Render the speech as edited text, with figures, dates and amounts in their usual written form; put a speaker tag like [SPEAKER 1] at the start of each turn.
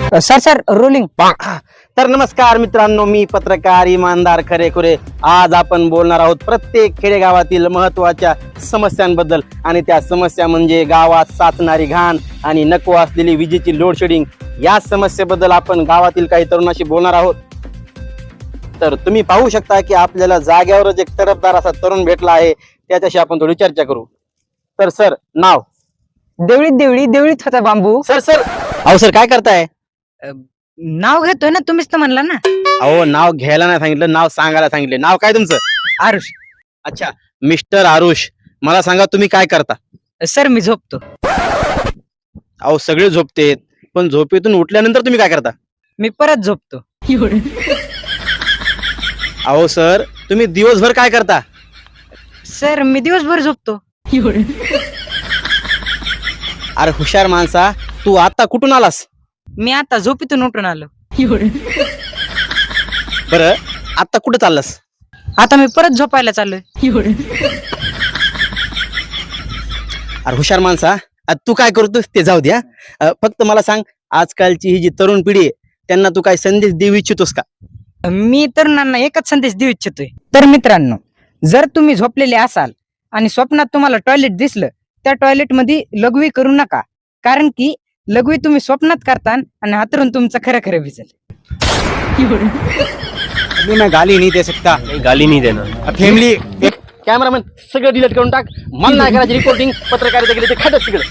[SPEAKER 1] Sir sir rolling.
[SPEAKER 2] तर नमस्कार मित्रांनो, मी पत्रकार इमानदार खरेखुरे. आज आपण बोलणार आहोत प्रत्येक खेडेगावातील महत्वाच्या समस्यांबद्दल, आणि त्या समस्या म्हणजे गावात साचणारी घाण आणि नको असलेली विजेची लोडशेडिंग. या समस्येबद्दल आपण गावातील काही तरुणाशी बोलणार आहोत. तर तुम्ही पाहू शकता की आपल्याला जाग्यावरच एक तरफदार असा तरुण भेटला आहे, त्याच्याशी आपण थोडी चर्चा करू. तर सर, नाव?
[SPEAKER 1] देवळीत होता बांबू.
[SPEAKER 2] सर अहो सर, काय करताय?
[SPEAKER 1] नाव घेतोय ना, तुम्हीच तर म्हणला ना.
[SPEAKER 2] अहो, नाव घ्यायला नाही सांगितलं, नाव सांगायला सांगितले. नाव काय तुमचं?
[SPEAKER 1] आरुष.
[SPEAKER 2] अच्छा, मिस्टर आरुष, मला सांगा तुम्ही काय करता?
[SPEAKER 1] सर मी झोपतो.
[SPEAKER 2] अहो, सगळे झोपतेत, पण झोपेतून उठल्यानंतर तुम्ही काय करता?
[SPEAKER 1] मी परत झोपतो.
[SPEAKER 2] अहो सर, तुम्ही दिवसभर काय करता?
[SPEAKER 1] सर मी दिवसभर झोपतो.
[SPEAKER 2] अरे हुशार माणसा, तू आता कुठून आलास?
[SPEAKER 1] मी आता झोपेतून उठून आलो.
[SPEAKER 2] बरं, आता कुठं चाललास?
[SPEAKER 1] आता मी परत झोपायला चाललोय.
[SPEAKER 2] अरे हुशार माणसा, तू काय करतोस ते जाऊ द्या. फक्त मला सांग, आजकालची ही जी तरुण पिढी आहे, त्यांना तू काय संदेश देऊ इच्छितोस का?
[SPEAKER 1] मी तरुणांना एकच संदेश देऊ इच्छितोय. तर मित्रांनो, जर तुम्ही झोपलेले असाल आणि स्वप्नात तुम्हाला टॉयलेट दिसलं, त्या टॉयलेट मध्ये लघवी करू नका, कारण की लघवी तुम्ही स्वप्नात करता आणि हातरून तुमचं खरं खरं भिजल.
[SPEAKER 2] मैं गाली नहीं दे सकता.
[SPEAKER 3] गाली नहीं देना.
[SPEAKER 2] फॅमिली, कॅमेरामॅन सगळं डिलीट करून टाक. मला नाही करायची रिपोर्टिंग, पत्रकारिता केली ते खडच तिकडे.